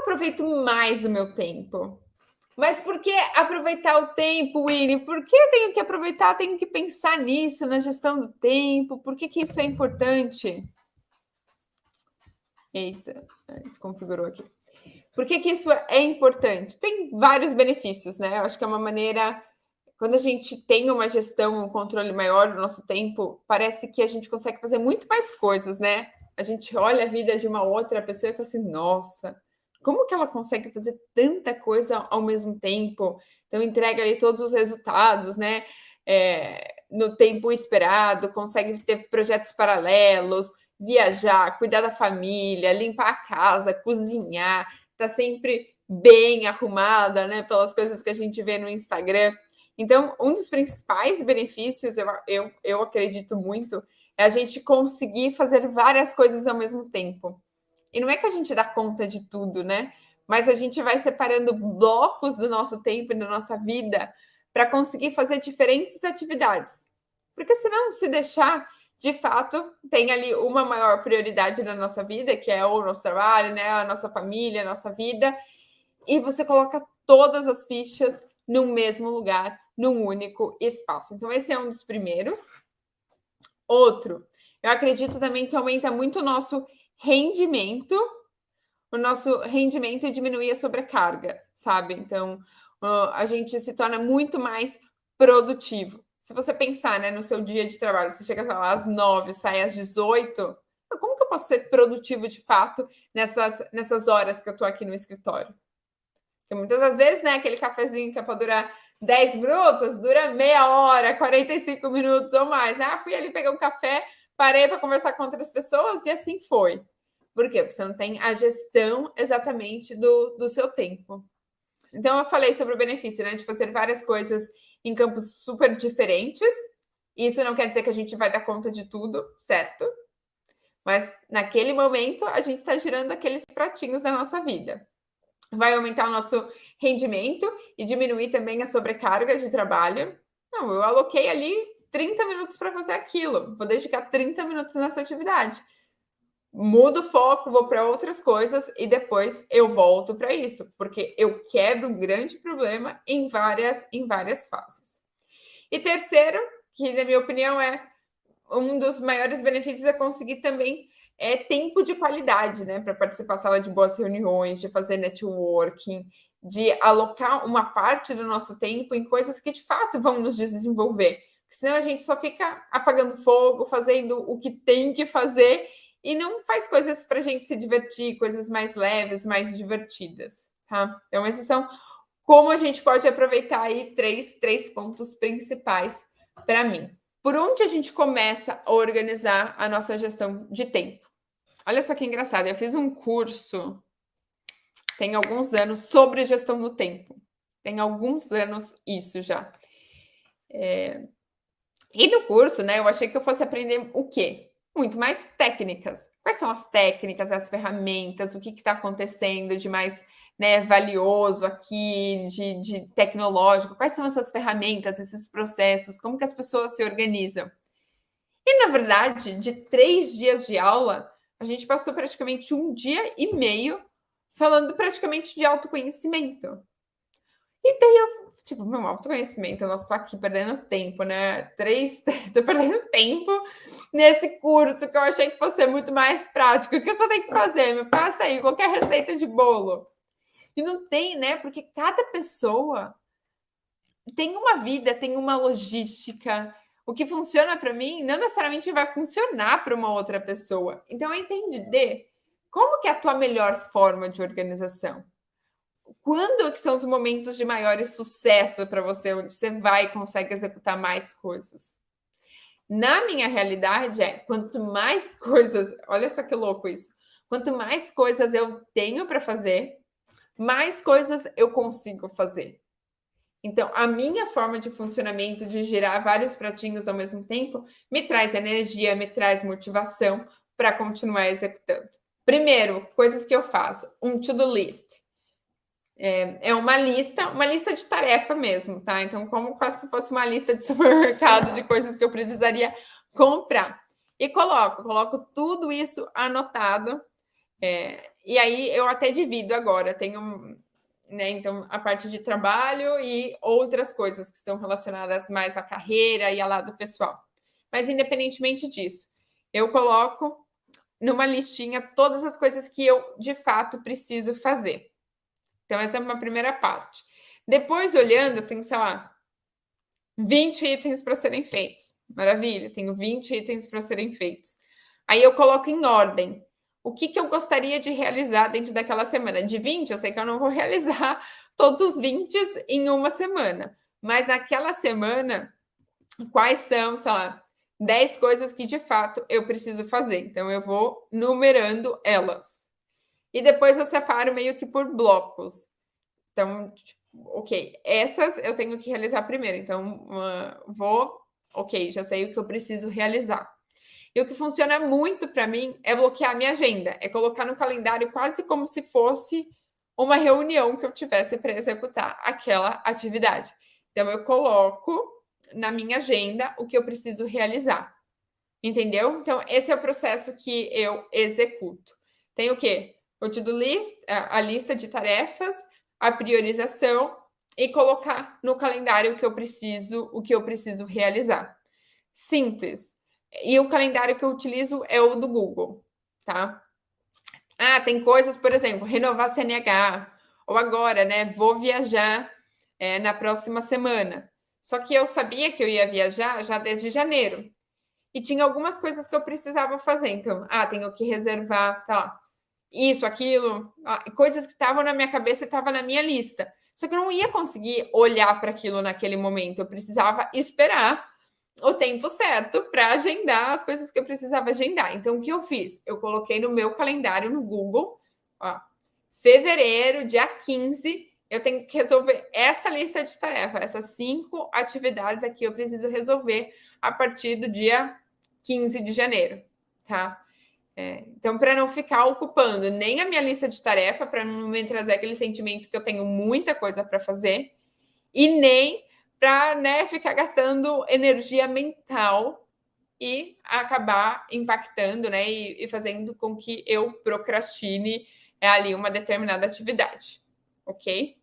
aproveito mais o meu tempo? Mas por que aproveitar o tempo, Winnie? Por que eu tenho que aproveitar? Tenho que pensar nisso, na gestão do tempo. Por que isso é importante? Eita, desconfigurou aqui. Por que isso é importante? Tem vários benefícios, né? Eu acho que é uma maneira. Quando a gente tem uma gestão, um controle maior do nosso tempo, parece que a gente consegue fazer muito mais coisas, né? A gente olha a vida de uma outra pessoa e fala assim: nossa, como que ela consegue fazer tanta coisa ao mesmo tempo? Então, entrega ali todos os resultados, né? No tempo esperado, consegue ter projetos paralelos, viajar, cuidar da família, limpar a casa, cozinhar, tá sempre bem arrumada, né? Pelas coisas que a gente vê no Instagram. Então, um dos principais benefícios, eu acredito muito, é a gente conseguir fazer várias coisas ao mesmo tempo. E não é que a gente dá conta de tudo, né? Mas a gente vai separando blocos do nosso tempo e da nossa vida para conseguir fazer diferentes atividades. Porque senão, se deixar, de fato, tem ali uma maior prioridade na nossa vida, que é o nosso trabalho, né? A nossa família, a nossa vida, e você coloca todas as fichas no mesmo lugar, num único espaço. Então, esse é um dos primeiros. Outro, eu acredito também que aumenta muito o nosso rendimento e diminuir a sobrecarga, sabe? Então, a gente se torna muito mais produtivo. Se você pensar, né, no seu dia de trabalho, você chega lá às 9, sai às 18, como que eu posso ser produtivo de fato nessas horas que eu tô aqui no escritório? Porque muitas das vezes, né, aquele cafezinho que é para durar 10 minutos, dura meia hora, 45 minutos ou mais. Ah, fui ali pegar um café, parei para conversar com outras pessoas e assim foi. Por quê? Porque você não tem a gestão exatamente do seu tempo. Então, eu falei sobre o benefício, né, de fazer várias coisas em campos super diferentes. Isso não quer dizer que a gente vai dar conta de tudo, certo? Mas naquele momento, a gente está girando aqueles pratinhos da nossa vida. Vai aumentar o nosso rendimento e diminuir também a sobrecarga de trabalho. Não, eu aloquei ali 30 minutos para fazer aquilo, vou dedicar 30 minutos nessa atividade. Mudo o foco, vou para outras coisas e depois eu volto para isso, porque eu quebro um grande problema em várias fases. E terceiro, que na minha opinião é um dos maiores benefícios, é conseguir também tempo de qualidade, né? Para participar da sala de boas reuniões, de fazer networking, de alocar uma parte do nosso tempo em coisas que de fato vão nos desenvolver. Porque senão a gente só fica apagando fogo, fazendo o que tem que fazer e não faz coisas para a gente se divertir, coisas mais leves, mais divertidas, tá? Então, esses são como a gente pode aproveitar aí três pontos principais para mim. Por onde a gente começa a organizar a nossa gestão de tempo? Olha só que engraçado, eu fiz um curso tem alguns anos sobre gestão do tempo. Tem alguns anos isso já. E no curso, né, eu achei que eu fosse aprender o quê? Muito mais técnicas. Quais são as técnicas, as ferramentas, o que está acontecendo de mais, né, valioso aqui, de tecnológico? Quais são essas ferramentas, esses processos? Como que as pessoas se organizam? E, na verdade, de 3 dias de aula, a gente passou praticamente 1 dia e meio falando praticamente de autoconhecimento. E daí eu, tipo, meu autoconhecimento, eu não estou aqui perdendo tempo, né? Tô perdendo tempo nesse curso que eu achei que fosse muito mais prático. O que eu tenho que fazer? Me passa aí qualquer receita de bolo. E não tem, né? Porque cada pessoa tem uma vida, tem uma logística. O que funciona para mim não necessariamente vai funcionar para uma outra pessoa. Então, é entender como que é a tua melhor forma de organização. Quando que são os momentos de maior sucesso para você, onde você vai e consegue executar mais coisas? Na minha realidade, quanto mais coisas, olha só que louco isso, quanto mais coisas eu tenho para fazer, mais coisas eu consigo fazer. Então, a minha forma de funcionamento, de girar vários pratinhos ao mesmo tempo, me traz energia, me traz motivação para continuar executando. Primeiro, coisas que eu faço, um to-do list. É uma lista de tarefa mesmo, tá? Então, como se fosse uma lista de supermercado de coisas que eu precisaria comprar. E coloco tudo isso anotado. E aí eu até divido agora, tenho, né, então a parte de trabalho e outras coisas que estão relacionadas mais à carreira e ao lado pessoal. Mas independentemente disso, eu coloco numa listinha todas as coisas que eu de fato preciso fazer. Então essa é uma primeira parte. Depois olhando, eu tenho, sei lá, 20 itens para serem feitos. Maravilha, tenho 20 itens para serem feitos. Aí eu coloco em ordem. O que eu gostaria de realizar dentro daquela semana? De 20, eu sei que eu não vou realizar todos os 20 em uma semana. Mas naquela semana, quais são, sei lá, 10 coisas que de fato eu preciso fazer. Então eu vou numerando elas. E depois eu separo meio que por blocos. Então, ok, essas eu tenho que realizar primeiro. Então, ok, já sei o que eu preciso realizar. E o que funciona muito para mim é bloquear minha agenda, é colocar no calendário quase como se fosse uma reunião que eu tivesse para executar aquela atividade. Então, eu coloco na minha agenda o que eu preciso realizar. Entendeu? Então, esse é o processo que eu executo. Tem o quê? O to-do list, a lista de tarefas, a priorização e colocar no calendário o que eu preciso realizar. Simples. E o calendário que eu utilizo é o do Google, tá? Ah, tem coisas, por exemplo, renovar CNH, ou agora, né? Vou viajar na próxima semana. Só que eu sabia que eu ia viajar já desde janeiro. E tinha algumas coisas que eu precisava fazer. Então, tenho que reservar, tá lá, isso, aquilo, coisas que estavam na minha cabeça e estavam na minha lista. Só que eu não ia conseguir olhar para aquilo naquele momento. Eu precisava esperar o tempo certo para agendar as coisas que eu precisava agendar. Então, o que eu fiz? Eu coloquei no meu calendário no Google, ó, fevereiro, dia 15, eu tenho que resolver essa lista de tarefas, essas 5 atividades aqui eu preciso resolver a partir do dia 15 de janeiro, tá? Então, para não ficar ocupando nem a minha lista de tarefa, para não me trazer aquele sentimento que eu tenho muita coisa para fazer, e nem para, né, ficar gastando energia mental e acabar impactando, né, e fazendo com que eu procrastine ali uma determinada atividade, ok?